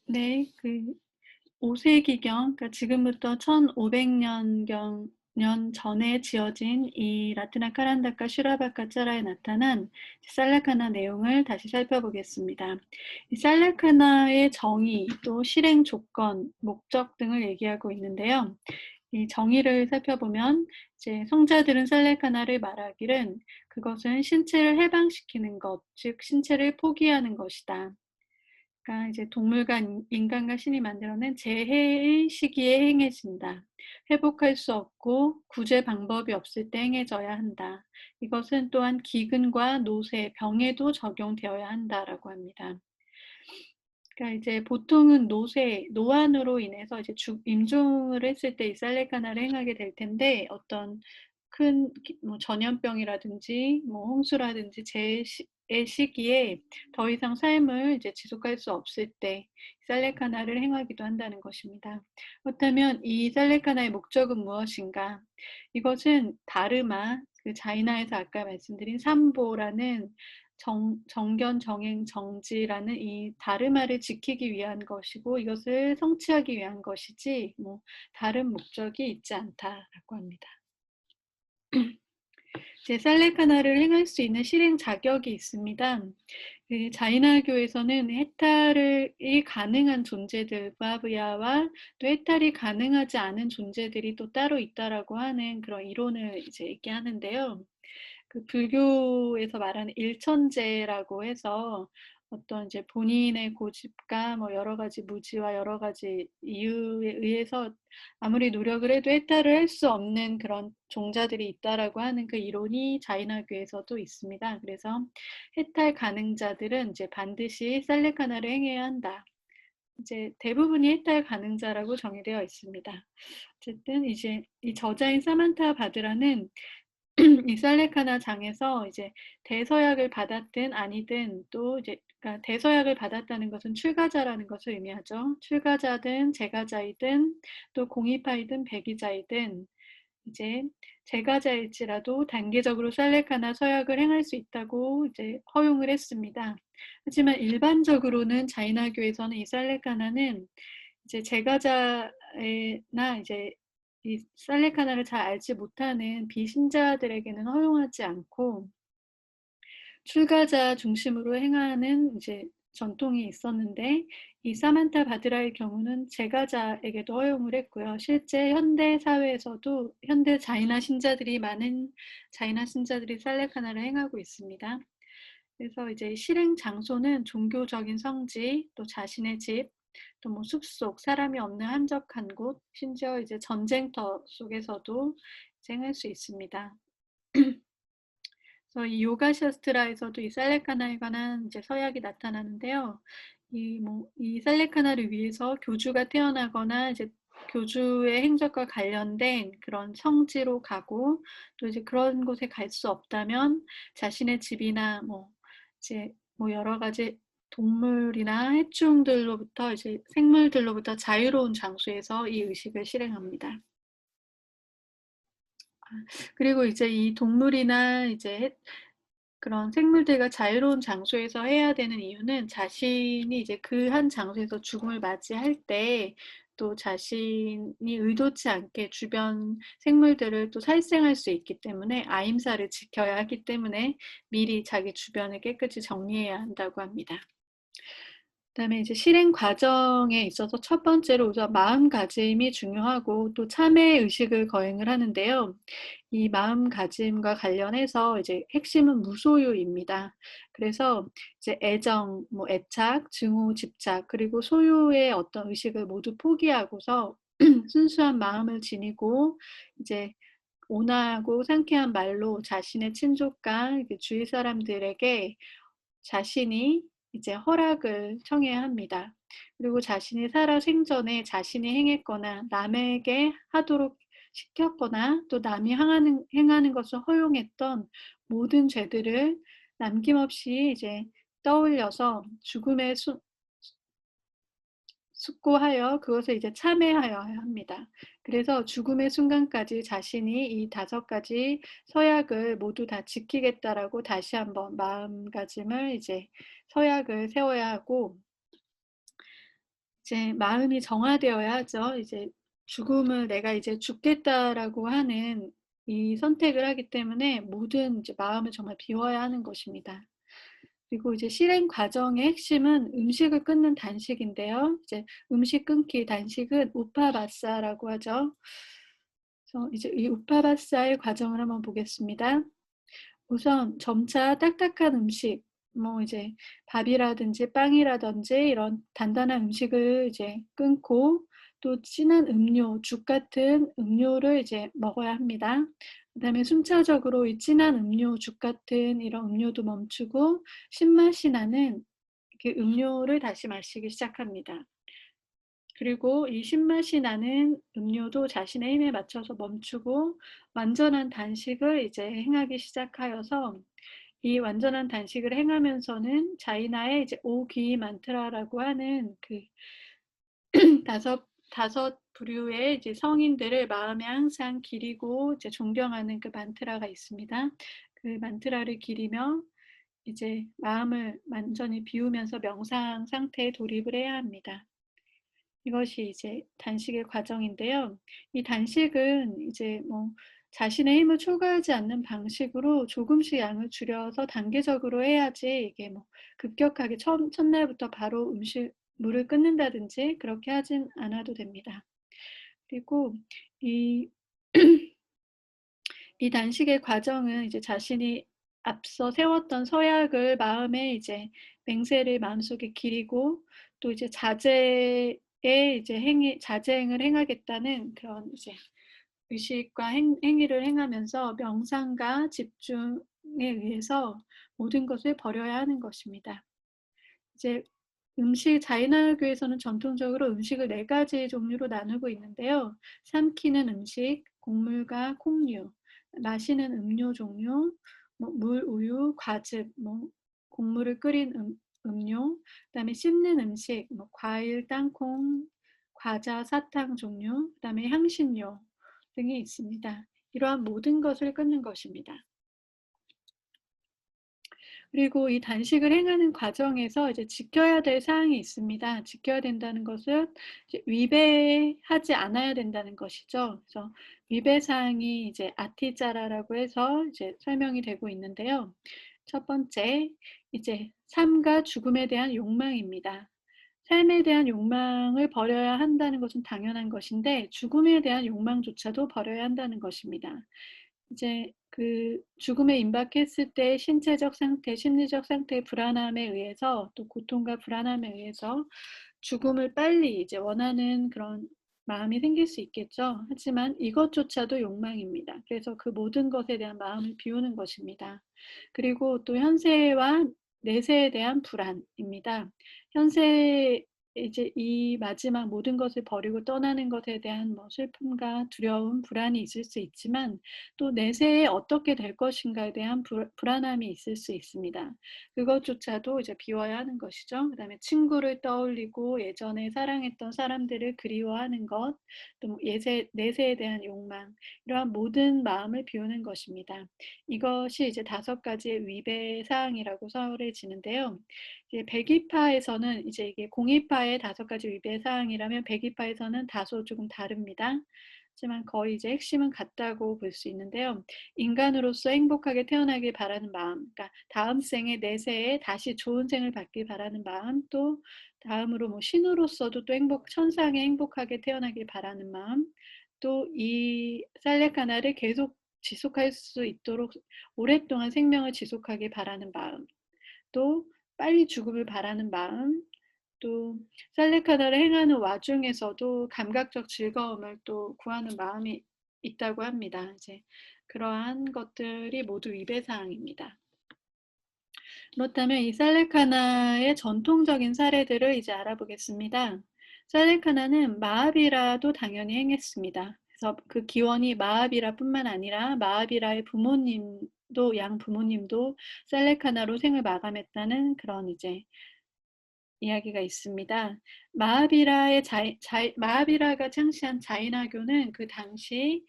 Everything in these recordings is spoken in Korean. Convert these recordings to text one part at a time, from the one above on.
네. 그 5 세기경, 그러니까 지금부터 1500년 년 전에 지어진 이 라트나 카란다카 슈라바카짜라에 나타난 살라카나 내용을 다시 살펴보겠습니다. 이 살라카나의 정의, 또 실행 조건, 목적 등을 얘기하고 있는데요. 이 정의를 살펴보면 이제 성자들은 살레카나를 말하기를 그것은 신체를 해방시키는 것, 즉 신체를 포기하는 것이다. 그러니까 이제 동물과 인간과 신이 만들어낸 재해의 시기에 행해진다. 회복할 수 없고 구제 방법이 없을 때 행해져야 한다. 이것은 또한 기근과 노쇠, 병에도 적용되어야 한다라고 합니다. 그러니까 이제 보통은 노쇠, 노안으로 인해서 이제 임종을 했을 때 이 살레카나를 행하게 될 텐데, 어떤 큰 뭐 전염병이라든지 뭐 홍수라든지 재해의 시기에 더 이상 삶을 이제 지속할 수 없을 때 살레카나를 행하기도 한다는 것입니다. 그렇다면 이 살레카나의 목적은 무엇인가? 이것은 다르마, 그 자이나에서 아까 말씀드린 삼보라는 정견, 정행, 정지라는 이 다르마를 지키기 위한 것이고, 이것을 성취하기 위한 것이지 뭐 다른 목적이 있지 않다라고 합니다. 이제 살레카나를 행할 수 있는 실행 자격이 있습니다. 그 자이나교에서는 해탈이 가능한 존재들, 바브야와 또 해탈이 가능하지 않은 존재들이 또 따로 있다라고 하는 그런 이론을 이제 얘기하는데요. 그 불교에서 말하는 일천제라고 해서 어떤 이제 본인의 고집과 뭐 여러 가지 무지와 여러 가지 이유에 의해서 아무리 노력을 해도 해탈을 할 수 없는 그런 종자들이 있다라고 하는 그 이론이 자이나교에서도 있습니다. 그래서 해탈 가능자들은 이제 반드시 살레카나를 행해야 한다. 이제 대부분이 해탈 가능자라고 정의되어 있습니다. 어쨌든 이제 이 저자인 사만타 바드라는 이 살레카나 장에서 이제 대서약을 받았든 아니든, 또 이제 그러니까 대서약을 받았다는 것은 출가자라는 것을 의미하죠. 출가자든 제가자이든 또 공의파이든 백의자이든 이제 제가자일지라도 단계적으로 살레카나 서약을 행할 수 있다고 이제 허용을 했습니다. 하지만 일반적으로는 자이나교에서는 이 살레카나는 이제 제가자나 이제 이 살레카나를 잘 알지 못하는 비신자들에게는 허용하지 않고 출가자 중심으로 행하는 이제 전통이 있었는데, 이 사만타 바드라의 경우는 제가자에게도 허용을 했고요. 실제 현대 사회에서도 현대 자이나 신자들이 많은 자이나 신자들이 살레카나를 행하고 있습니다. 그래서 이제 실행 장소는 종교적인 성지, 또 자신의 집, 또 뭐 숲속, 사람이 없는 한적한 곳, 심지어 이제 전쟁터 속에서도 행할 수 있습니다. 그래서 이 요가 샤스트라에서도 이 살레카나에 관한 이제 서약이 나타나는데요. 이 살레카나를 위해서 교주가 태어나거나 이제 교주의 행적과 관련된 그런 성지로 가고, 또 이제 그런 곳에 갈 수 없다면 자신의 집이나 뭐 이제 뭐 여러 가지 동물이나 해충들로부터 이제 생물들로부터 자유로운 장소에서 이 의식을 실행합니다. 그리고 이제 이 동물이나 이제 그런 생물들과 자유로운 장소에서 해야 되는 이유는, 자신이 이제 그 한 장소에서 죽음을 맞이할 때 또 자신이 의도치 않게 주변 생물들을 또 살생할 수 있기 때문에 아임사를 지켜야 하기 때문에 미리 자기 주변을 깨끗이 정리해야 한다고 합니다. 그다음에 이제 실행 과정에 있어서 첫 번째로 우선 마음가짐이 중요하고 또 참회 의식을 거행을 하는데요. 이 마음가짐과 관련해서 이제 핵심은 무소유입니다. 그래서 이제 애정, 뭐 애착, 증오, 집착, 그리고 소유의 어떤 의식을 모두 포기하고서 순수한 마음을 지니고 이제 온화하고 상쾌한 말로 자신의 친족과 주위 사람들에게 자신이 이제 허락을 청해야 합니다. 그리고 자신이 살아 생전에 자신이 행했거나 남에게 하도록 시켰거나 또 남이 행하는 것을 허용했던 모든 죄들을 남김없이 이제 떠올려서 죽음의 숙고하여 그것을 이제 참회하여야 합니다. 그래서 죽음의 순간까지 자신이 이 5가지 서약을 모두 다 지키겠다라고 다시 한번 마음가짐을 이제 서약을 세워야 하고, 이제 마음이 정화되어야 하죠. 이제 죽음을 내가 이제 죽겠다라고 하는 이 선택을 하기 때문에 모든 이제 마음을 정말 비워야 하는 것입니다. 그리고 이제 실행 과정의 핵심은 음식을 끊는 단식인데요. 이제 음식 끊기 단식은 우파바사라고 하죠. 그래서 이제 이 우파바사의 과정을 한번 보겠습니다. 우선 점차 딱딱한 음식, 뭐 이제 밥이라든지 빵이라든지 이런 단단한 음식을 이제 끊고 또 진한 음료, 죽 같은 음료를 이제 먹어야 합니다. 그다음에 순차적으로 이 진한 음료, 죽 같은 이런 음료도 멈추고 신맛이 나는 이렇게 음료를 다시 마시기 시작합니다. 그리고 이 신맛이 나는 음료도 자신의 힘에 맞춰서 멈추고 완전한 단식을 이제 행하기 시작하여서 이 완전한 단식을 행하면서는 자이나의 이제 오기 만트라라고 하는 그 다섯 부류의 이제 성인들을 마음에 항상 기리고 이제 존경하는 그 만트라가 있습니다. 그 만트라를 기리며 이제 마음을 완전히 비우면서 명상 상태에 돌입을 해야 합니다. 이것이 이제 단식의 과정인데요. 이 단식은 이제 뭐 자신의 힘을 초과하지 않는 방식으로 조금씩 양을 줄여서 단계적으로 해야지 이게 뭐 급격하게 첫날부터 바로 물을 끊는다든지 그렇게 하진 않아도 됩니다. 그리고 이, 이 단식의 과정은 이제 자신이 앞서 세웠던 서약을 마음에 이제 맹세를 마음속에 기리고 또 이제 자제에 이제 자제행을 행하겠다는 그런 이제 의식과 행위를 행하면서 명상과 집중에 의해서 모든 것을 버려야 하는 것입니다. 이제 자이나교에서는 전통적으로 음식을 4가지 종류로 나누고 있는데요. 삼키는 음식, 곡물과 콩류, 마시는 음료 종류, 뭐 물, 우유, 과즙, 뭐 곡물을 끓인 음료, 그다음에 씹는 음식, 뭐 과일, 땅콩, 과자, 사탕 종류, 그다음에 향신료 등이 있습니다. 이러한 모든 것을 끊는 것입니다. 그리고 이 단식을 행하는 과정에서 이제 지켜야 될 사항이 있습니다. 지켜야 된다는 것은 이제 위배하지 않아야 된다는 것이죠. 그래서 위배 사항이 이제 아티자라라고 해서 이제 설명이 되고 있는데요. 첫 번째, 이제 삶과 죽음에 대한 욕망입니다. 삶에 대한 욕망을 버려야 한다는 것은 당연한 것인데 죽음에 대한 욕망조차도 버려야 한다는 것입니다. 이제 그 죽음에 임박했을 때 신체적 상태, 심리적 상태의 불안함에 의해서 또 고통과 불안함에 의해서 죽음을 빨리 이제 원하는 그런 마음이 생길 수 있겠죠. 하지만 이것조차도 욕망입니다. 그래서 그 모든 것에 대한 마음을 비우는 것입니다. 그리고 또 현세와 내세에 대한 불안입니다. 현세 이제 이 마지막 모든 것을 버리고 떠나는 것에 대한 뭐 슬픔과 두려움, 불안이 있을 수 있지만 또 내세에 어떻게 될 것인가에 대한 불안함이 있을 수 있습니다. 그것조차도 이제 비워야 하는 것이죠. 그다음에 친구를 떠올리고 예전에 사랑했던 사람들을 그리워하는 것, 또 내세에 대한 욕망, 이러한 모든 마음을 비우는 것입니다. 이것이 이제 5가지의 위배 사항이라고 설해지는데요. 이제 백이파에서는 이제 이게 공이파의 5가지 위배 사항이라면 백이파에서는 다소 조금 다릅니다. 하지만 거의 이제 핵심은 같다고 볼 수 있는데요. 인간으로서 행복하게 태어나길 바라는 마음, 그러니까 다음 생에 내세에 다시 좋은 생을 받길 바라는 마음, 또 다음으로 뭐 신으로서도 또 천상에 행복하게 태어나길 바라는 마음, 또 이 살레카나를 계속 지속할 수 있도록 오랫동안 생명을 지속하길 바라는 마음, 또 빨리 죽음을 바라는 마음, 또 살레카나를 행하는 와중에서도 감각적 즐거움을 또 구하는 마음이 있다고 합니다. 이제 그러한 것들이 모두 위배사항입니다. 그렇다면 이 살레카나의 전통적인 사례들을 이제 알아보겠습니다. 살레카나는 마하비라도 당연히 행했습니다. 그래서 그 기원이 마하비라뿐만 아니라 마하비라의 양 부모님도 살레카나로 생을 마감했다는 그런 이제 이야기가 있습니다. 마하비라가 창시한 자이나교는 그 당시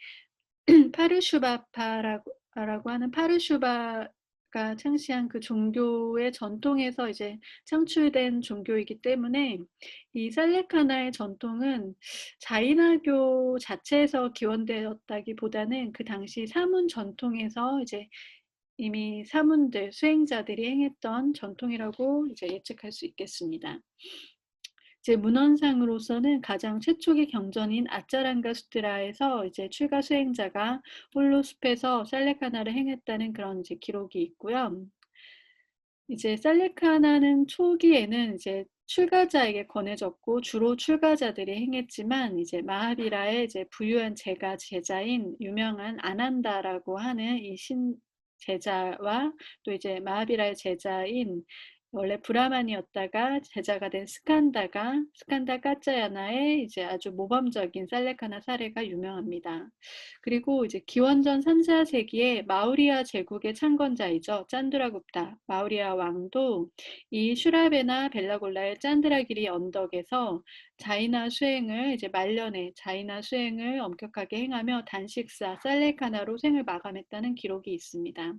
파르슈바파라고 하는 파르슈바 창시한 그 종교의 전통에서 이제 창출된 종교이기 때문에 이 살레카나의 전통은 자이나교 자체에서 기원되었다기보다는 그 당시 사문 전통에서 이제 이미 사문들, 수행자들이 행했던 전통이라고 이제 예측할 수 있겠습니다. 이제 문헌상으로서는 가장 최초의 경전인 아짜랑가 수트라에서 이제 출가 수행자가 홀로 숲에서 살레카나를 행했다는 그런 이제 기록이 있고요. 이제 살레카나는 초기에는 이제 출가자에게 권해졌고 주로 출가자들이 행했지만 이제 마하비라의 이제 부유한 제자인 유명한 아난다라고 하는 이 제자와 또 이제 마하비라의 제자인 원래 브라만이었다가 제자가 된 스칸다 까짜야나의 이제 아주 모범적인 살레카나 사례가 유명합니다. 그리고 이제 기원전 3, 4세기에 마우리아 제국의 창건자이죠. 짠드라굽타, 마우리아 왕도 이 슈라베나 벨라골라의 짠드라기리 언덕에서 자이나 수행을 이제 말년에 자이나 수행을 엄격하게 행하며 단식사 살레카나로 생을 마감했다는 기록이 있습니다.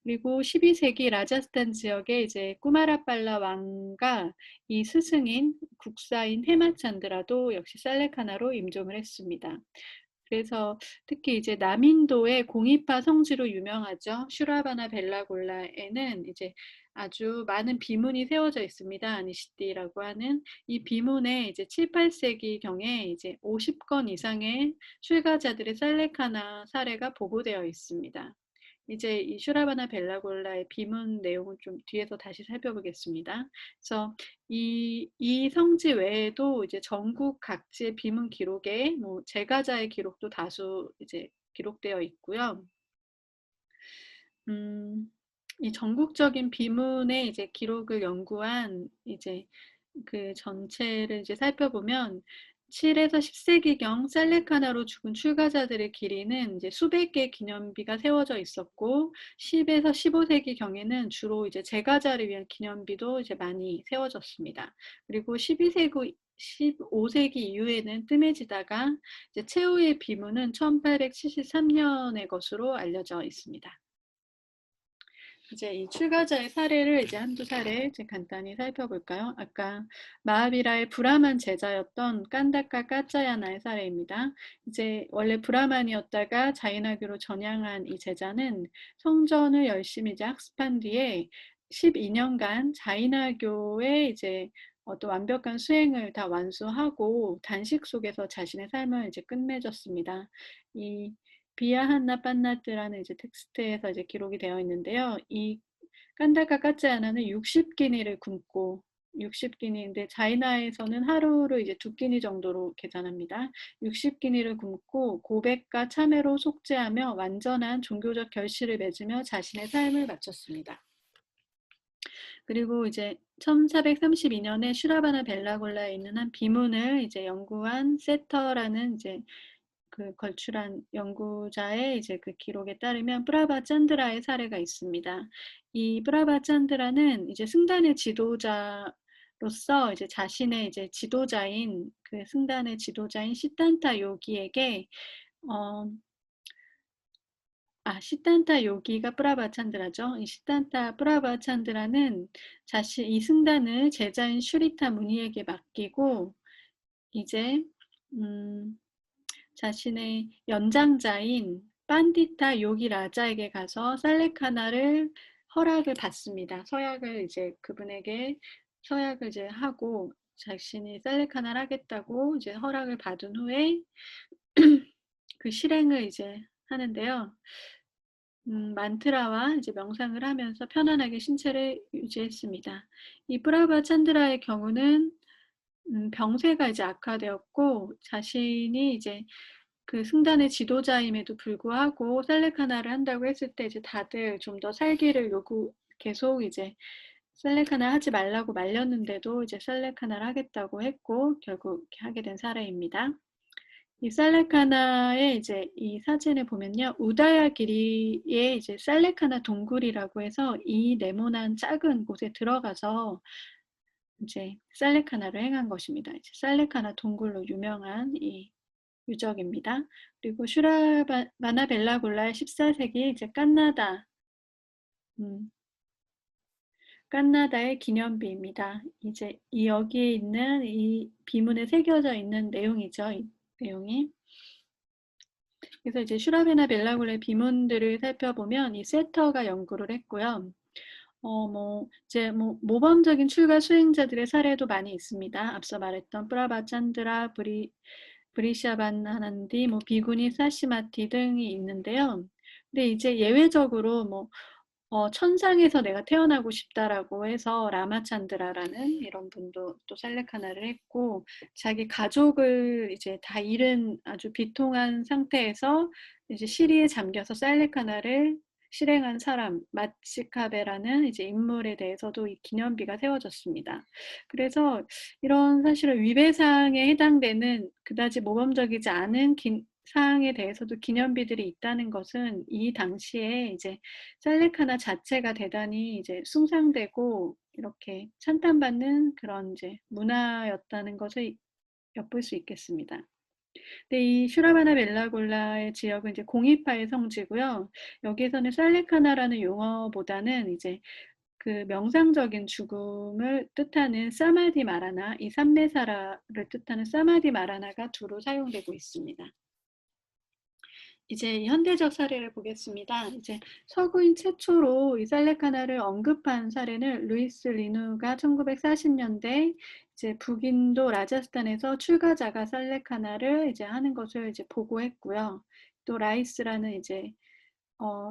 그리고 12세기 라자스탄 지역에 이제 꾸마라빨라 왕과 이 스승인 국사인 헤마찬드라도 역시 살레카나로 임종을 했습니다. 그래서 특히 이제 남인도의 공이파 성지로 유명하죠. 슈라바나 벨라골라에는 이제 아주 많은 비문이 세워져 있습니다. 아니시띠라고 하는 이 비문에 이제 7, 8세기 경에 이제 50건 이상의 출가자들의 살레카나 사례가 보고되어 있습니다. 이제 이 슈라바나 벨라골라의 비문 내용을 좀 뒤에서 다시 살펴보겠습니다. 그래서 이 성지 외에도 이제 전국 각지의 비문 기록에 뭐 제가자의 기록도 다수 이제 기록되어 있고요. 이 전국적인 비문의 이제 기록을 연구한 이제 그 전체를 이제 살펴보면 7에서 10세기경 살레카나로 죽은 출가자들의 길이는 이제 수백 개의 기념비가 세워져 있었고 10에서 15세기경에는 주로 이제 제가자를 위한 기념비도 이제 많이 세워졌습니다. 그리고 12세기 15세기 이후에는 뜸해지다가 이제 최후의 비문은 1873년의 것으로 알려져 있습니다. 이제 이 출가자의 사례를 이제 한두 사례 이제 간단히 살펴볼까요? 아까 마하비라의 브라만 제자였던 깐다카 까짜야나의 사례입니다. 이제 원래 브라만이었다가 자이나교로 전향한 이 제자는 성전을 열심히 이제 학습한 뒤에 12년간 자이나교의 이제 어떤 완벽한 수행을 다 완수하고 단식 속에서 자신의 삶을 이제 끝맺었습니다. 이 비아한나 빤나트라는 이제 텍스트에서 이제 기록이 되어 있는데요. 이 깐다카 까짜야나는 60끼니를 굶고 60끼니인데 자이나에서는 하루를 이제 2끼니 정도로 계산합니다. 60끼니를 굶고 고백과 참회로 속죄하며 완전한 종교적 결실을 맺으며 자신의 삶을 마쳤습니다. 그리고 이제 1432년에 슈라바나 벨라골라에 있는 한 비문을 이제 연구한 세터라는 이제 그 걸출한 연구자의 이제 그 기록에 따르면 프라바 짠드라의 사례가 있습니다. 이 프라바 짠드라는 이제 승단의 지도자로서 이제 자신의 이제 지도자인 그 승단의 지도자인 시탄타 요기에게 시탄타 요기가 프라바찬드라죠. 이 시탄타 프라바찬드라는 자신 이 승단을 제자인 슈리타 무니에게 맡기고 이제 자신의 연장자인 판디타 요기 라자에게 가서 살레카나를 허락을 받습니다. 서약을 이제 그분에게 서약을 이제 하고 자신이 살레카나를 하겠다고 이제 허락을 받은 후에 그 실행을 이제 하는데요. 만트라와 이제 명상을 하면서 편안하게 신체를 유지했습니다. 이 프라바 찬드라의 경우는 병세가 이제 악화되었고 자신이 이제 그 승단의 지도자임에도 불구하고 살레카나를 한다고 했을 때 이제 다들 좀 더 살기를 계속 이제 살레카나 하지 말라고 말렸는데도 이제 살레카나를 하겠다고 했고 결국 하게 된 사례입니다. 이 살레카나의 이제 이 사진을 보면요. 우다야기리의 이제 살레카나 동굴이라고 해서 이 네모난 작은 곳에 들어가서 이제 살레카나를 행한 것입니다. 이제 살레카나 동굴로 유명한 이 유적입니다. 그리고 슈라바나 벨라골라의 14세기 이제 깐나다 음, 깐나다의 기념비입니다. 이제 이 여기에 있는 이 비문에 새겨져 있는 내용이죠. 이 내용이. 그래서 이제 슈라베나 벨라굴레 비문들을 살펴보면 이 세터가 연구를 했고요. 이제 모범적인 출가 수행자들의 사례도 많이 있습니다. 앞서 말했던 프라바 찬드라, 브리샤반나난디, 비구니 사시마티 등이 있는데요. 근데 이제 예외적으로 천상에서 내가 태어나고 싶다라고 해서 라마찬드라라는 이런 분도 또 살레카나를 했고, 자기 가족을 이제 다 잃은 아주 비통한 상태에서 이제 시리에 잠겨서 살레카나를 실행한 사람, 마치카베라는 이제 인물에 대해서도 이 기념비가 세워졌습니다. 그래서 이런 사실은 위배사항에 해당되는 그다지 모범적이지 않은 사항에 대해서도 기념비들이 있다는 것은 이 당시에 이제 살레카나 자체가 대단히 이제 숭상되고 이렇게 찬탄받는 그런 이제 문화였다는 것을 엿볼 수 있겠습니다. 근데 이 슈라바나 벨라골라의 지역은 이제 공이파의 성지고요. 여기에서는 살레카나라는 용어보다는 이제 그 명상적인 죽음을 뜻하는 사마디 마라나, 이 삼메사라를 뜻하는 사마디 마라나가 주로 사용되고 있습니다. 이제 현대적 사례를 보겠습니다. 이제 서구인 최초로 이 살레카나를 언급한 사례는 루이스 리누가 1940년대 이제 북인도 라자스탄에서 출가자가 살레카나를 이제 하는 것을 이제 보고했고요. 또 라이스라는 이제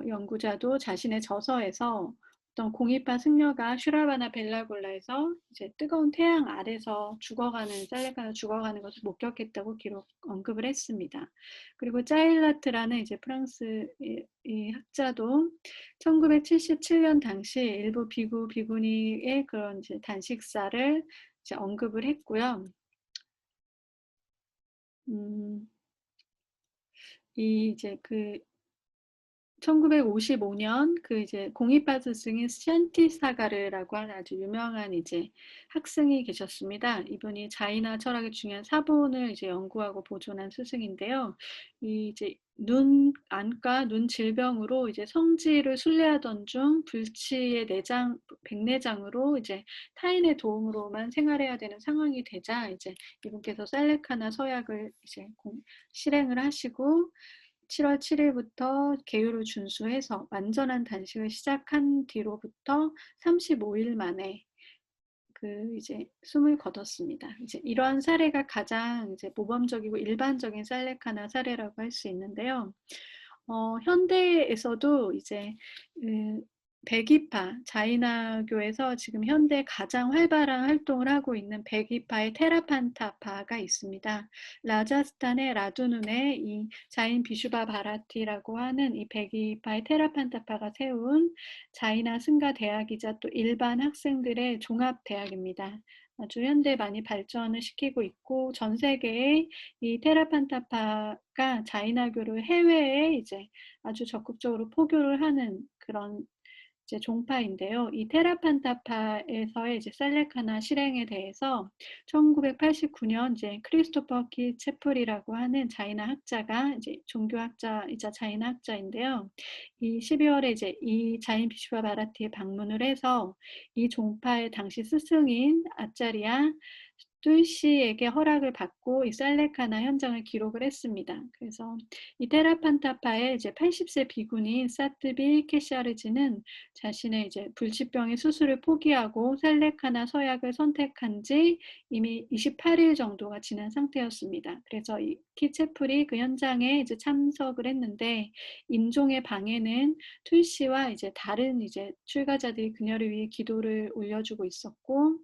연구자도 자신의 저서에서 어떤 공이파 승려가 슈라바나 벨라골라에서 이제 뜨거운 태양 아래서 살레카나 죽어가는 것을 목격했다고 언급을 했습니다. 그리고 짜일라트라는 이제 프랑스 이 학자도 1977년 당시 일부 비구니의 그런 이제 단식사를 이제 언급을 했고요. 이 이제 1955년 그 이제 공이파 스승인 샨티사가르라고 하는 아주 유명한 이제 학생이 계셨습니다. 이분이 자이나 철학의 중요한 사본을 이제 연구하고 보존한 스승인데요. 이 이제 안과 눈 질병으로 이제 성지를 순례하던 중 불치의 백내장으로 이제 타인의 도움으로만 생활해야 되는 상황이 되자 이제 이분께서 살레카나 서약을 이제 실행을 하시고 7월 7일부터 계율을 준수해서 완전한 단식을 시작한 뒤로부터 35일 만에 이제 숨을 거뒀습니다. 이제 이러한 사례가 가장 이제 모범적이고 일반적인 살레카나 사례라고 할 수 있는데요. 현대에서도 이제 백이파, 자이나교에서 지금 현대 가장 활발한 활동을 하고 있는 백이파의 테라판타파가 있습니다. 라자스탄의 라두눈에 이 자인 비슈바 바라티라고 하는 이 백이파의 테라판타파가 세운 자이나 승가 대학이자 또 일반 학생들의 종합 대학입니다. 아주 현대 많이 발전을 시키고 있고 전 세계에 이 테라판타파가 자이나교를 해외에 이제 아주 적극적으로 포교를 하는 그런 이제 종파인데요. 이 테라판타파에서의 이제 살레카나 실행에 대해서 1989년 이제 크리스토퍼 키 체플이라고 하는 자이나 학자가 이제 종교학자이자 자이나 학자인데요. 이 12월에 이제 이 자인 비슈바 바라티에 방문을 해서 이 종파의 당시 스승인 아짜리아 뚜시에게 허락을 받고 이 살레카나 현장을 기록을 했습니다. 그래서 이 테라판타파의 이제 80세 비구니 사트비 케샤르지는 자신의 이제 불치병의 수술을 포기하고 살레카나 서약을 선택한 지 이미 28일 정도가 지난 상태였습니다. 그래서 이 키체플이 그 현장에 이제 참석을 했는데 임종의 방에는 툴시와 이제 다른 이제 출가자들이 그녀를 위해 기도를 올려주고 있었고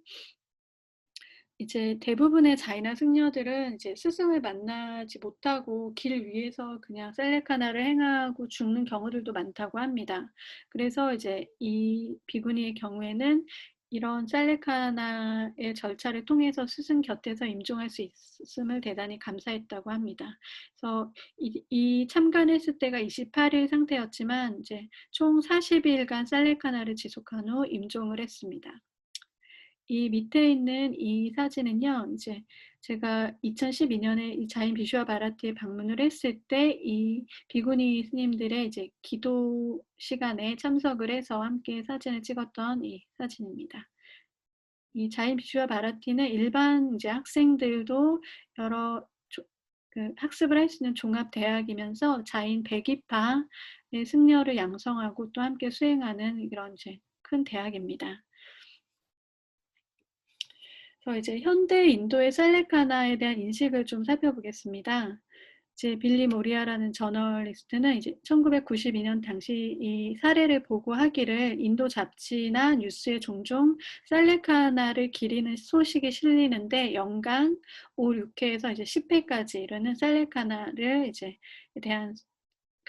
이제 대부분의 자이나 승려들은 이제 스승을 만나지 못하고 길 위에서 그냥 살레카나를 행하고 죽는 경우들도 많다고 합니다. 그래서 이제 이 비구니의 경우에는 이런 살레카나의 절차를 통해서 스승 곁에서 임종할 수 있음을 대단히 감사했다고 합니다. 그래서 이 참관했을 때가 28일 상태였지만 이제 총 40일간 살레카나를 지속한 후 임종을 했습니다. 이 밑에 있는 이 사진은요. 이제 제가 2012년에 이 자인 비슈아 바라티에 방문을 했을 때 이 비구니 스님들의 이제 기도 시간에 참석을 해서 함께 사진을 찍었던 이 사진입니다. 이 자인 비슈아 바라티는 일반 이제 학생들도 여러 그 학습을 할 수 있는 종합 대학이면서 자인 102파의 승려를 양성하고 또 함께 수행하는 이런 이제 큰 대학입니다. 그래서 이제 현대 인도의 살레카나에 대한 인식을 좀 살펴보겠습니다. 이제 빌리 모리아라는 저널리스트는 이제 1992년 당시 이 사례를 보고하기를 인도 잡지나 뉴스에 종종 살레카나를 기리는 소식이 실리는데 연간 5, 6회에서 이제 10회까지 이르는 살레카나를 이제 대한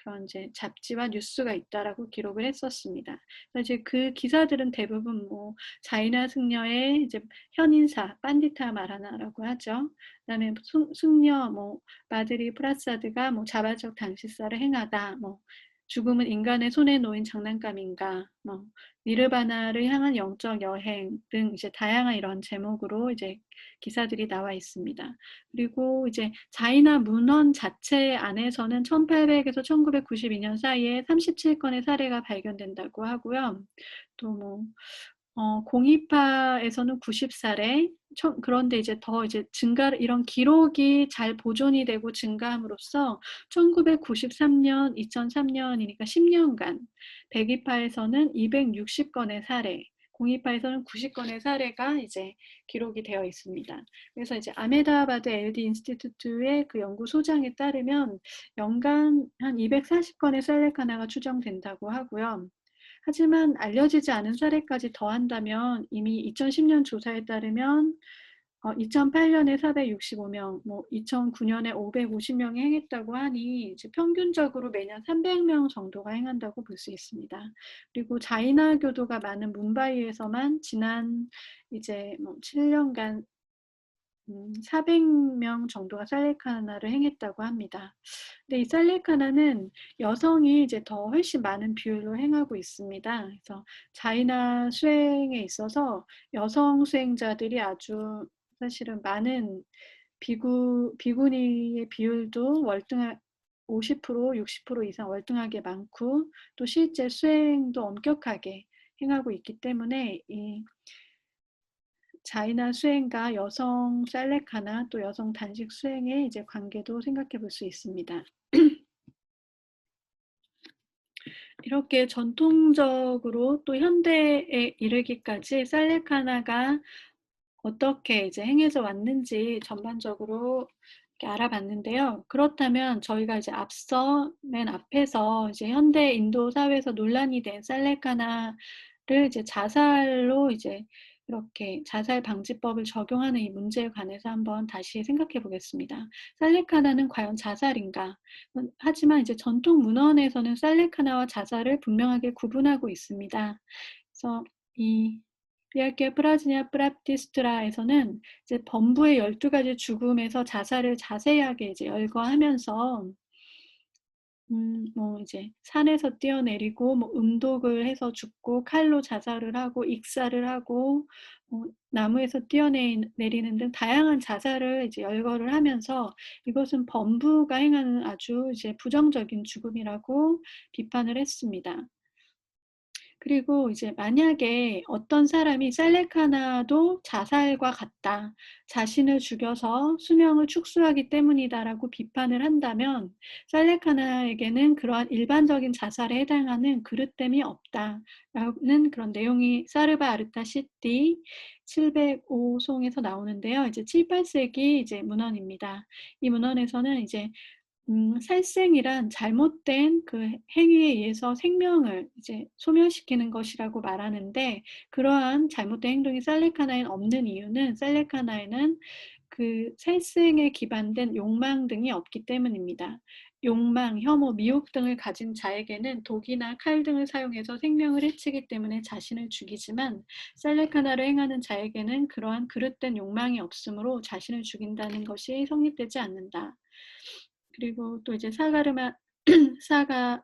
그런 이제 잡지와 뉴스가 있다라고 기록을 했었습니다. 그래서 이제 그 기사들은 대부분 뭐 자이나 승려의 이제 현인사, 판디타 마라나라고 하죠. 그다음에 승려 뭐 마드리 프라사드가 뭐 자발적 당시사를 행하다, 뭐 죽음은 인간의 손에 놓인 장난감인가, 뭐 니르바나를 향한 영적 여행 등 이제 다양한 이런 제목으로 이제 기사들이 나와 있습니다. 그리고 이제 자이나 문헌 자체 안에서는 1800에서 1992년 사이에 37건의 사례가 발견된다고 하고요. 또 뭐 공이파에서는 90사례, 그런데 이제 더 이제 이런 기록이 잘 보존이 되고 증가함으로써 1993년, 2003년이니까 10년간 백이파에서는 260건의 사례, 공이파에서는 90건의 사례가 이제 기록이 되어 있습니다. 그래서 이제 아메다바드 LD 인스티튜트의 그 연구소장에 따르면 연간 한 240건의 살레카나가 추정된다고 하고요. 하지만 알려지지 않은 사례까지 더한다면 이미 2010년 조사에 따르면 2008년에 465명, 뭐 2009년에 550명이 행했다고 하니 이제 평균적으로 매년 300명 정도가 행한다고 볼 수 있습니다. 그리고 자이나 교도가 많은 뭄바이에서만 지난 이제 뭐 7년간 400명 정도가 살레카나를 행했다고 합니다. 근데 이 살레카나는 여성이 이제 더 훨씬 많은 비율로 행하고 있습니다. 그래서 자이나 수행에 있어서 여성 수행자들이 아주 사실은 많은 비구니의 비율도 월등한 50%, 60% 이상 월등하게 많고 또 실제 수행도 엄격하게 행하고 있기 때문에 이 자이나 수행과 여성 살레카나 또 여성 단식 수행의 이제 관계도 생각해 볼 수 있습니다. 이렇게 전통적으로 또 현대에 이르기까지 살레카나가 어떻게 이제 행해져 왔는지 전반적으로 이렇게 알아봤는데요. 그렇다면 저희가 이제 앞서 맨 앞에서 이제 현대 인도 사회에서 논란이 된 살레카나를 이제 자살로 이제 이렇게 자살 방지법을 적용하는 이 문제에 관해서 한번 다시 생각해 보겠습니다. 살레카나는 과연 자살인가? 하지만 이제 전통 문헌에서는 살레카나와 자살을 분명하게 구분하고 있습니다. 그래서 이 비알케 프라즈냐 프랍티스트라에서는 이제 범부의 12가지 죽음에서 자살을 자세하게 이제 열거하면서 뭐 이제 산에서 뛰어내리고 뭐 음독을 해서 죽고 칼로 자살을 하고 익사를 하고 나무에서 뛰어내리는 등 다양한 자살을 이제 열거를 하면서 이것은 범부가 행하는 아주 이제 부정적인 죽음이라고 비판을 했습니다. 그리고 이제 만약에 어떤 사람이 살레카나도 자살과 같다, 자신을 죽여서 수명을 축소하기 때문이다라고 비판을 한다면 살레카나에게는 그러한 일반적인 자살에 해당하는 그릇됨이 없다라는 그런 내용이 사르바 아르타 시띠 705송에서 나오는데요. 이제 7, 8세기 이제 문헌입니다. 이 문헌에서는 이제 살생이란 잘못된 그 행위에 의해서 생명을 이제 소멸시키는 것이라고 말하는데 그러한 잘못된 행동이 살레카나에는 없는 이유는 살레카나에는 그 살생에 기반된 욕망 등이 없기 때문입니다. 욕망, 혐오, 미혹 등을 가진 자에게는 독이나 칼 등을 사용해서 생명을 해치기 때문에 자신을 죽이지만 살레카나를 행하는 자에게는 그러한 그릇된 욕망이 없으므로 자신을 죽인다는 것이 성립되지 않는다. 그리고 또 이제 사가르마 사가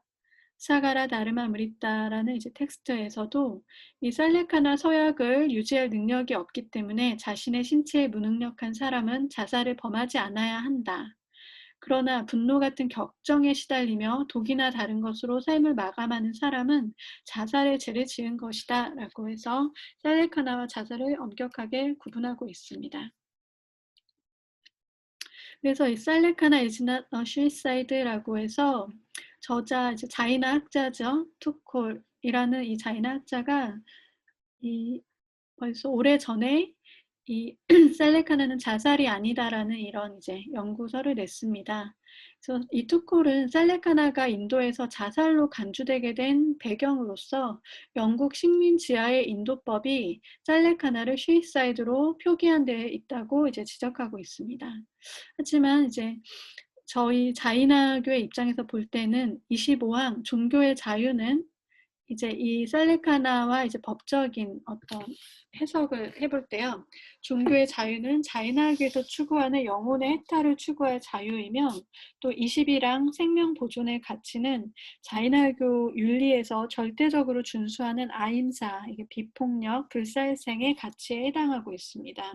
사가라 다르마 무리따라는 이제 텍스트에서도 이 살레카나 서약을 유지할 능력이 없기 때문에 자신의 신체에 무능력한 사람은 자살을 범하지 않아야 한다. 그러나 분노 같은 격정에 시달리며 독이나 다른 것으로 삶을 마감하는 사람은 자살의 죄를 지은 것이다 라고 해서 살레카나와 자살을 엄격하게 구분하고 있습니다. 그래서 이 살레카나 is not a suicide라고 해서 저자 이제 자이나 학자죠. 투콜이라는 이 자이나 학자가 이 벌써 오래전에 이 살레카나는 자살이 아니다라는 이런 이제 연구서를 냈습니다. 그래서 이 투콜은 살레카나가 인도에서 자살로 간주되게 된 배경으로서 영국 식민 지하의 인도법이 살레카나를 슈이사이드로 표기한 데 있다고 이제 지적하고 있습니다. 하지만 이제 저희 자이나교의 입장에서 볼 때는 25항 종교의 자유는 이제 이 살레카나와 이제 법적인 어떤 해석을 해볼 때요. 종교의 자유는 자이나교에서 추구하는 영혼의 해탈을 추구할 자유이며 또 21항 생명 보존의 가치는 자이나교 윤리에서 절대적으로 준수하는 아임사, 이게 비폭력, 불살생의 가치에 해당하고 있습니다.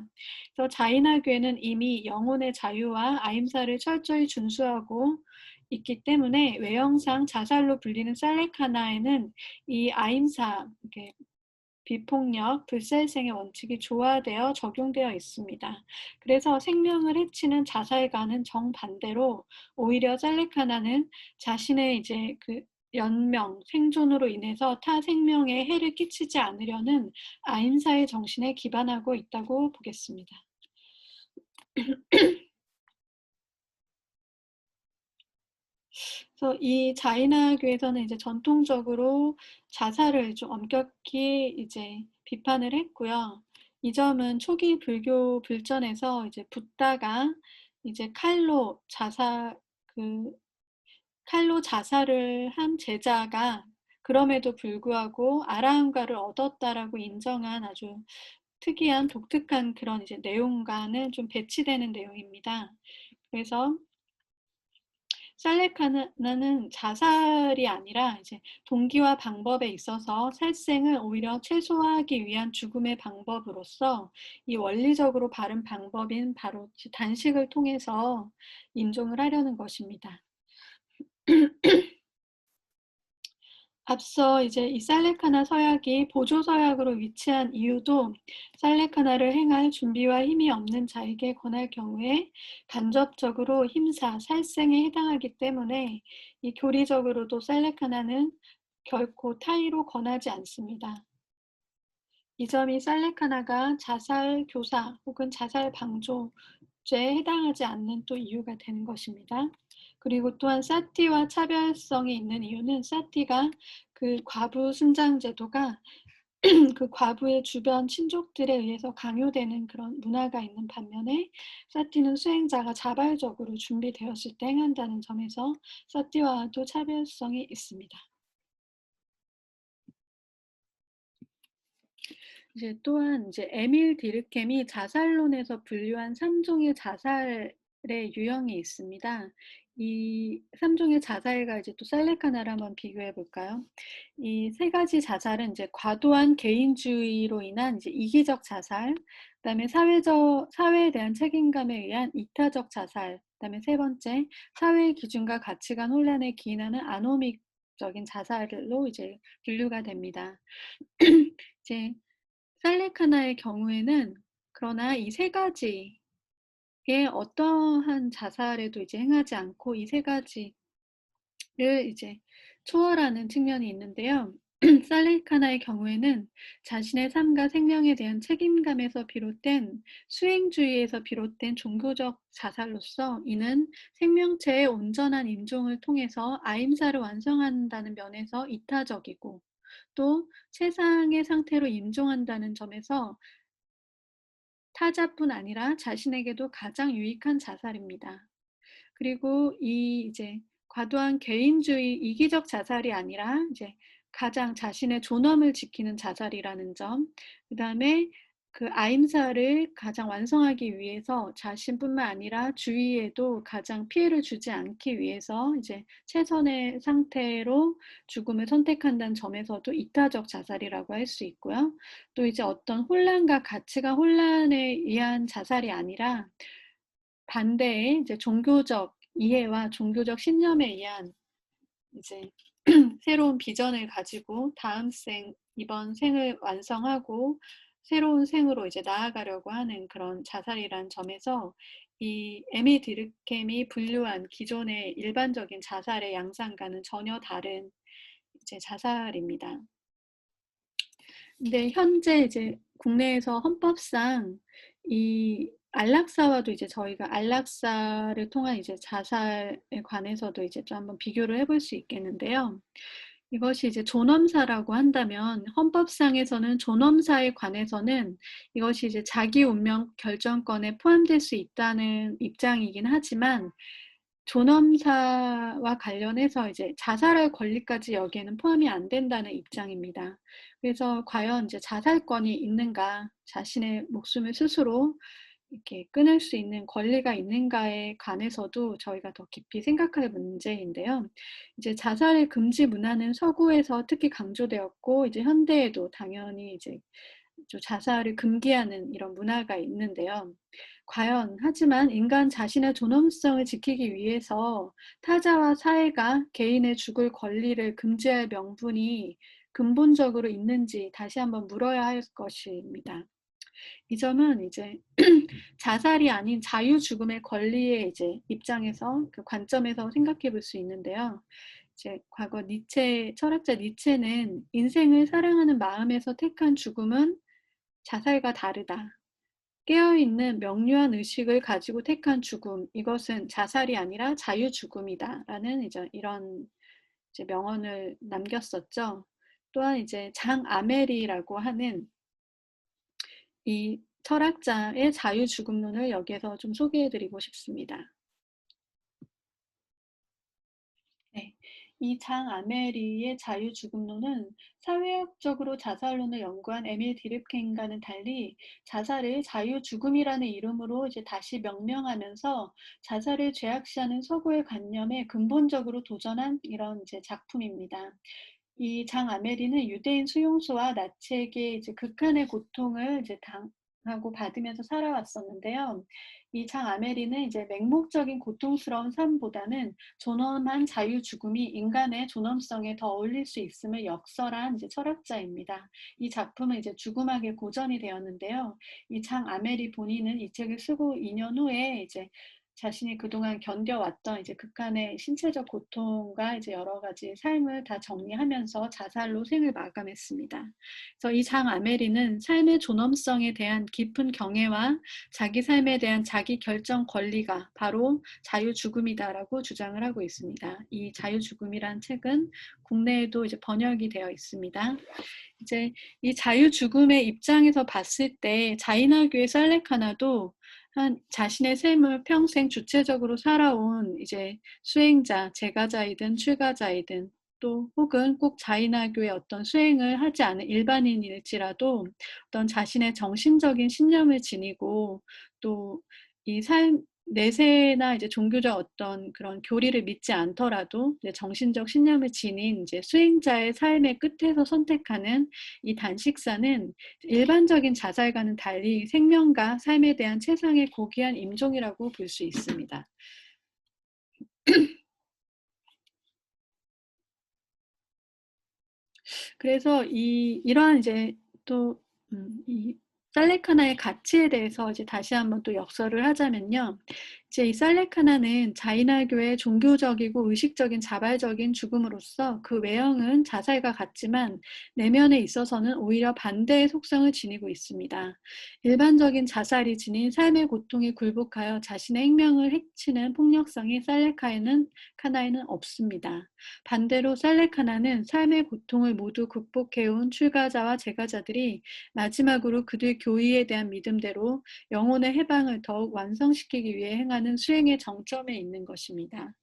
그래서 자이나교에는 이미 영혼의 자유와 아임사를 철저히 준수하고 있기 때문에 외형상 자살로 불리는 살레카나에는 이 아임사, 비폭력, 불살생의 원칙이 조화되어 적용되어 있습니다. 그래서 생명을 해치는 자살과는 정반대로 오히려 살레카나는 자신의 이제 그 연명, 생존으로 인해서 타 생명에 해를 끼치지 않으려는 아임사의 정신에 기반하고 있다고 보겠습니다. 그래서 이 자이나교에서는 이제 전통적으로 자살을 좀 엄격히 이제 비판을 했고요. 이 점은 초기 불교 불전에서 이제 붓다가 이제 칼로 자살을 한 제자가 그럼에도 불구하고 아라한가를 얻었다라고 인정한 아주 특이한 독특한 그런 이제 내용과는 좀 배치되는 내용입니다. 그래서 살레카나는 자살이 아니라 이제 동기와 방법에 있어서 살생을 오히려 최소화하기 위한 죽음의 방법으로서 이 원리적으로 바른 방법인 바로 단식을 통해서 인종을 하려는 것입니다. 앞서 이제 이 살레카나 서약이 보조 서약으로 위치한 이유도 살레카나를 행할 준비와 힘이 없는 자에게 권할 경우에 간접적으로 힘사, 살생에 해당하기 때문에 이 교리적으로도 살레카나는 결코 타의로 권하지 않습니다. 이 점이 살레카나가 자살 교사 혹은 자살 방조죄에 해당하지 않는 또 이유가 되는 것입니다. 그리고 또한 사티와 차별성이 있는 이유는 사티가 그 과부 순장 제도가 그 과부의 주변 친족들에 의해서 강요되는 그런 문화가 있는 반면에 사티는 수행자가 자발적으로 준비되었을 때 행한다는 점에서 사티와도 차별성이 있습니다. 이제 또한 이제 에밀 디르켐이 자살론에서 분류한 3종의 자살의 유형이 있습니다. 이 3종의 자살과 이제 또 살레카나를 한번 비교해 볼까요? 이 세 가지 자살은 이제 과도한 개인주의로 인한 이제 이기적 자살, 그다음에 사회에 대한 책임감에 의한 이타적 자살, 그다음에 세 번째 사회의 기준과 가치관 혼란에 기인하는 아노믹적인 자살로 이제 분류가 됩니다. 이제 살레카나의 경우에는 그러나 이 세 가지의 어떠한 자살에도 이제 행하지 않고 이 세 가지를 이제 초월하는 측면이 있는데요. 살레카나의 경우에는 자신의 삶과 생명에 대한 책임감에서 비롯된 수행주의에서 비롯된 종교적 자살로서 이는 생명체의 온전한 인종을 통해서 아임사를 완성한다는 면에서 이타적이고 또 최상의 상태로 임종한다는 점에서 타자뿐 아니라 자신에게도 가장 유익한 자살입니다. 그리고 이 이제 과도한 개인주의 이기적 자살이 아니라 이제 가장 자신의 존엄을 지키는 자살이라는 점, 그 다음에 그 아임사를 가장 완성하기 위해서 자신뿐만 아니라 주위에도 가장 피해를 주지 않기 위해서 이제 최선의 상태로 죽음을 선택한다는 점에서도 이타적 자살이라고 할 수 있고요. 또 이제 어떤 혼란과 가치가 혼란에 의한 자살이 아니라 반대에 이제 종교적 이해와 종교적 신념에 의한 이제 새로운 비전을 가지고 다음 생, 이번 생을 완성하고 새로운 생으로 이제 나아가려고 하는 그런 자살이란 점에서 이 에미 드르켐이 분류한 기존의 일반적인 자살의 양상과는 전혀 다른 이제 자살입니다. 근데 현재 이제 국내에서 헌법상 이 안락사와도 이제 저희가 안락사를 통한 이제 자살에 관해서도 이제 좀 한번 비교를 해볼 수 있겠는데요. 이것이 이제 존엄사라고 한다면 헌법상에서는 존엄사에 관해서는 이것이 이제 자기 운명 결정권에 포함될 수 있다는 입장이긴 하지만 존엄사와 관련해서 이제 자살할 권리까지 여기에는 포함이 안 된다는 입장입니다. 그래서 과연 이제 자살권이 있는가, 자신의 목숨을 스스로 이렇게 끊을 수 있는 권리가 있는가에 관해서도 저희가 더 깊이 생각할 문제인데요. 이제 자살의 금지 문화는 서구에서 특히 강조되었고, 이제 현대에도 당연히 이제 자살을 금기하는 이런 문화가 있는데요. 과연 하지만 인간 자신의 존엄성을 지키기 위해서 타자와 사회가 개인의 죽을 권리를 금지할 명분이 근본적으로 있는지 다시 한번 물어야 할 것입니다. 이 점은 이제 자살이 아닌 자유 죽음의 권리의 이제 입장에서 그 관점에서 생각해 볼 수 있는데요. 이제 과거 철학자 니체는 인생을 사랑하는 마음에서 택한 죽음은 자살과 다르다. 깨어있는 명료한 의식을 가지고 택한 죽음, 이것은 자살이 아니라 자유 죽음이다라는 이제 이런 이제 명언을 남겼었죠. 또한 이제 장 아메리라고 하는 이 철학자의 자유 죽음론을 여기에서 좀 소개해드리고 싶습니다. 네. 이 장 아메리의 자유 죽음론은 사회학적으로 자살론을 연구한 에밀 디르켄과는 달리 자살을 자유 죽음이라는 이름으로 이제 다시 명명하면서 자살을 죄악시하는 서구의 관념에 근본적으로 도전한 이런 이제 작품입니다. 이 장 아메리는 유대인 수용소와 나치에게 이제 극한의 고통을 이제 당하고 받으면서 살아왔었는데요. 이 장 아메리는 이제 맹목적인 고통스러운 삶보다는 존엄한 자유 죽음이 인간의 존엄성에 더 어울릴 수 있음을 역설한 이제 철학자입니다. 이 작품은 이제 죽음학의 고전이 되었는데요. 이 장 아메리 본인은 이 책을 쓰고 2년 후에 이제 자신이 그동안 견뎌왔던 이제 극한의 신체적 고통과 이제 여러 가지 삶을 다 정리하면서 자살로 생을 마감했습니다. 그래서 이 장 아메리는 삶의 존엄성에 대한 깊은 경애와 자기 삶에 대한 자기 결정 권리가 바로 자유 죽음이다라고 주장을 하고 있습니다. 이 자유 죽음이란 책은 국내에도 이제 번역이 되어 있습니다. 이제 이 자유 죽음의 입장에서 봤을 때 자이나교의 살레카나도 한 자신의 삶을 평생 주체적으로 살아온 이제 수행자, 제가자이든 출가자이든 또 혹은 꼭 자이나교의 어떤 수행을 하지 않은 일반인일지라도 어떤 자신의 정신적인 신념을 지니고 또 이 내세나 이제 종교적 어떤 그런 교리를 믿지 않더라도 이제 정신적 신념을 지닌 이제 수행자의 삶의 끝에서 선택하는 이 단식사는 일반적인 자살과는 달리 생명과 삶에 대한 최상의 고귀한 임종이라고 볼 수 있습니다. 그래서 이러한 이제 또 이 살레카나의 가치에 대해서 이제 다시 한번 또 역설을 하자면요. 이제 이 살레카나는 자이나교의 종교적이고 의식적인 자발적인 죽음으로써 그 외형은 자살과 같지만 내면에 있어서는 오히려 반대의 속성을 지니고 있습니다. 일반적인 자살이 지닌 삶의 고통에 굴복하여 자신의 생명을 해치는 폭력성이 카나에는 없습니다. 반대로 살레카나는 삶의 고통을 모두 극복해온 출가자와 제가자들이 마지막으로 그들 교의에 대한 믿음대로 영혼의 해방을 더욱 완성시키기 위해 행하는 순종하는 수행의 정점에 있는 것입니다.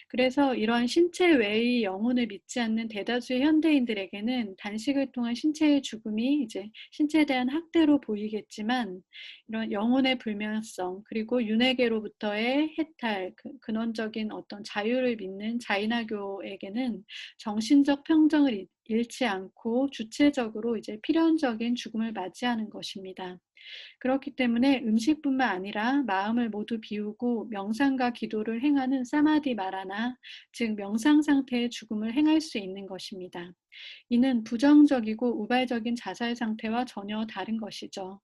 그래서 이러한 신체 외의 영혼을 믿지 않는 대다수의 현대인들에게는 단식을 통한 신체의 죽음이 이제 신체에 대한 학대로 보이겠지만, 이런 영혼의 불멸성 그리고 윤회계로부터의 해탈, 근원적인 어떤 자유를 믿는 자이나교에게는 정신적 평정을 잃지 않고 주체적으로 이제 필연적인 죽음을 맞이하는 것입니다. 그렇기 때문에 음식뿐만 아니라 마음을 모두 비우고 명상과 기도를 행하는 사마디 마라나, 즉 명상 상태의 죽음을 행할 수 있는 것입니다. 이는 부정적이고 우발적인 자살 상태와 전혀 다른 것이죠.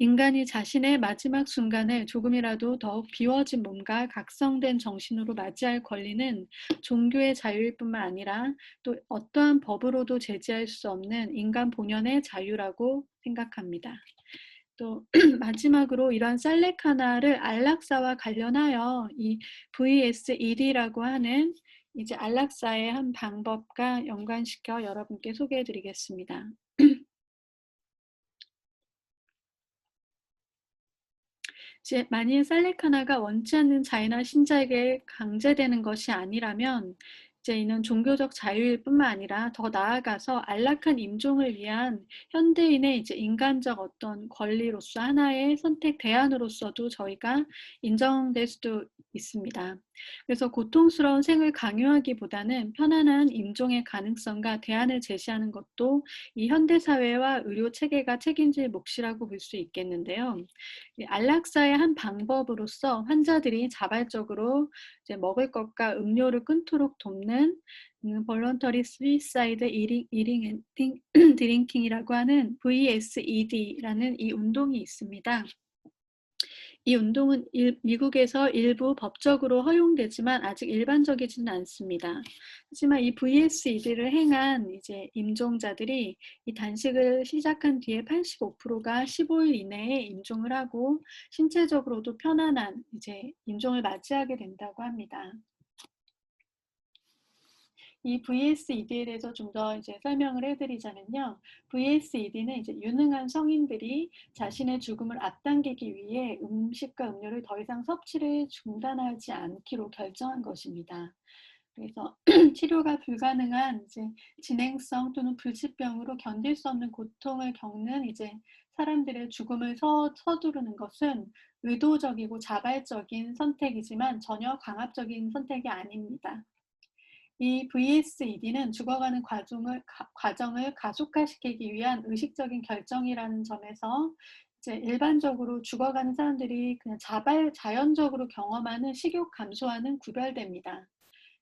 인간이 자신의 마지막 순간을 조금이라도 더욱 비워진 몸과 각성된 정신으로 맞이할 권리는 종교의 자유일 뿐만 아니라 또 어떠한 법으로도 제지할 수 없는 인간 본연의 자유라고 생각합니다. 또 마지막으로 이러한 살레카나를 안락사와 관련하여 이 VSED라고 하는 이제 안락사의 한 방법과 연관시켜 여러분께 소개해 드리겠습니다. 이제 만일 살레카나가 원치 않는 자이나 신자에게 강제되는 것이 아니라면 이제 이는 종교적 자유일 뿐만 아니라 더 나아가서 안락한 임종을 위한 현대인의 이제 인간적 어떤 권리로서 하나의 선택 대안으로서도 저희가 인정될 수도 있습니다. 그래서 고통스러운 생을 강요하기보다는 편안한 임종의 가능성과 대안을 제시하는 것도 이 현대 사회와 의료 체계가 책임질 몫이라고 볼 수 있겠는데요. 안락사의 한 방법으로서 환자들이 자발적으로 이제 먹을 것과 음료를 끊도록 돕는 볼런터리 스위사이드 이링 앤 드링킹이라고 하는 VSED라는 이 운동이 있습니다. 이 운동은 미국에서 일부 법적으로 허용되지만 아직 일반적이지는 않습니다. 하지만 이 VSED를 행한 이제 임종자들이 이 단식을 시작한 뒤에 85%가 15일 이내에 임종을 하고 신체적으로도 편안한 이제 임종을 맞이하게 된다고 합니다. 이 VSED에 대해서 좀 더 이제 설명을 해드리자면요. VSED는 이제 유능한 성인들이 자신의 죽음을 앞당기기 위해 음식과 음료를 더 이상 섭취를 중단하지 않기로 결정한 것입니다. 그래서 치료가 불가능한 이제 진행성 또는 불치병으로 견딜 수 없는 고통을 겪는 이제 사람들의 죽음을 서두르는 것은 의도적이고 자발적인 선택이지만 전혀 강압적인 선택이 아닙니다. 이 VSED는 죽어가는 과정을 가속화시키기 위한 의식적인 결정이라는 점에서 이제 일반적으로 죽어가는 사람들이 그냥 자연적으로 경험하는 식욕 감소와는 구별됩니다.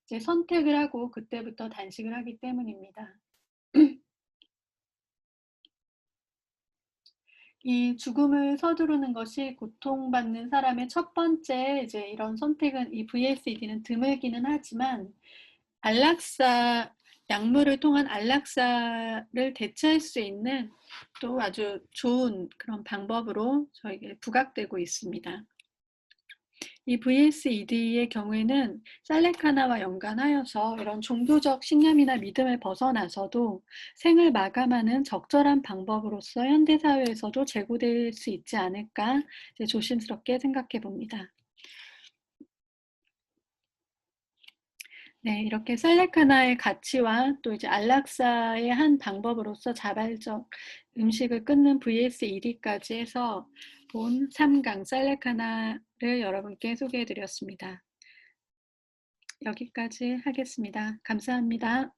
이제 선택을 하고 그때부터 단식을 하기 때문입니다. 이 죽음을 서두르는 것이 고통받는 사람의 첫 번째 이제 이런 선택은 이 VSED는 드물기는 하지만 안락사, 약물을 통한 안락사를 대체할 수 있는 또 아주 좋은 그런 방법으로 저에게 부각되고 있습니다. 이 VSED의 경우에는 살레카나와 연관하여서 이런 종교적 신념이나 믿음을 벗어나서도 생을 마감하는 적절한 방법으로서 현대사회에서도 제고될 수 있지 않을까 조심스럽게 생각해 봅니다. 네, 이렇게 살레카나의 가치와 또 이제 안락사의 한 방법으로서 자발적 음식을 끊는 VSED까지 해서 본 3강 살레카나를 여러분께 소개해 드렸습니다. 여기까지 하겠습니다. 감사합니다.